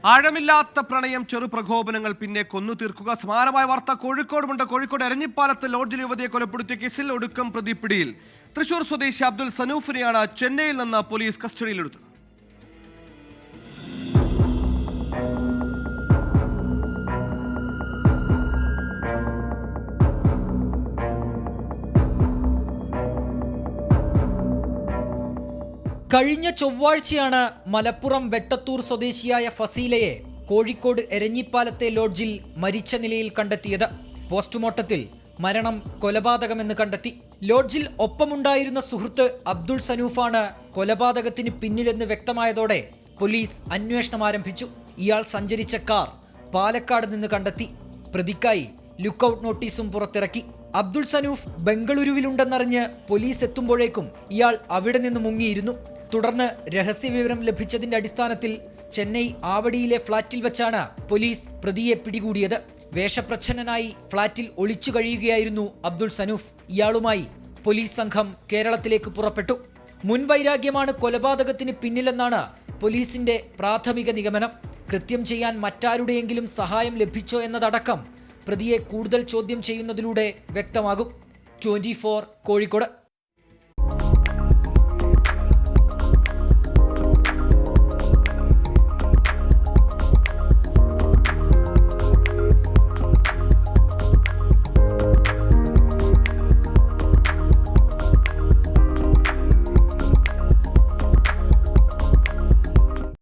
ആഴമില്ലാത്ത പ്രണയം ചെറുപ്രകോപനങ്ങൾ പിന്നെ കൊന്നു തീർക്കുക. സമാനമായ വാർത്ത കോഴിക്കോടുമുണ്ട്. കോഴിക്കോട് എരഞ്ഞിപ്പാലത്ത് ലോഡ്ജിൽ യുവതിയെ കൊലപ്പെടുത്തിയ കേസിൽ ഒടുക്കം പ്രതി പിടിയിൽ. തൃശൂർ സ്വദേശി അബ്ദുൽ സനൂഫിനെയാണ് ചെന്നൈയിൽ നിന്ന് പോലീസ് കസ്റ്റഡിയിലെടുത്തത്. കഴിഞ്ഞ ചൊവ്വാഴ്ചയാണ് മലപ്പുറം വെട്ടത്തൂർ സ്വദേശിയായ ഫസീലയെ കോഴിക്കോട് എരഞ്ഞിപ്പാലത്തെ ലോഡ്ജിൽ മരിച്ച നിലയിൽ കണ്ടെത്തിയത്. പോസ്റ്റ്മോർട്ടത്തിൽ മരണം കൊലപാതകമെന്ന് കണ്ടെത്തി. ലോഡ്ജിൽ ഒപ്പമുണ്ടായിരുന്ന സുഹൃത്ത് അബ്ദുൾ സനൂഫാണ് കൊലപാതകത്തിന് പിന്നിലെന്ന് വ്യക്തമായതോടെ പോലീസ് അന്വേഷണം ആരംഭിച്ചു. ഇയാൾ സഞ്ചരിച്ച കാർ പാലക്കാട് നിന്ന് കണ്ടെത്തി. പ്രതിക്കായി ലുക്കൌട്ട് നോട്ടീസും പുറത്തിറക്കി. അബ്ദുൾ സനൂഫ് ബംഗളൂരുവിലുണ്ടെന്നറിഞ്ഞ് പോലീസ് എത്തുമ്പോഴേക്കും ഇയാൾ അവിടെ നിന്ന് മുങ്ങിയിരുന്നു. തുടർന്ന് രഹസ്യവിവരം ലഭിച്ചതിന്റെ അടിസ്ഥാനത്തിൽ ചെന്നൈ ആവടിയിലെ ഫ്ളാറ്റിൽ വെച്ചാണ് പോലീസ് പ്രതിയെ പിടികൂടിയത്. വേഷപ്രച്ഛന്നനായി ഫ്ളാറ്റിൽ ഒളിച്ചു കഴിയുകയായിരുന്നു അബ്ദുൾ സനൂഫ്. ഇയാളുമായി പോലീസ് സംഘം കേരളത്തിലേക്ക് പുറപ്പെട്ടു. മുൻവൈരാഗ്യമാണ് കൊലപാതകത്തിന് പിന്നിലെന്നാണ് പോലീസിന്റെ പ്രാഥമിക നിഗമനം. കൃത്യം ചെയ്യാൻ മറ്റാരുടെയെങ്കിലും സഹായം ലഭിച്ചോ എന്നതടക്കം പ്രതിയെ കൂടുതൽ ചോദ്യം ചെയ്യുന്നതിലൂടെ വ്യക്തമാകും. 24 കോഴിക്കോട്.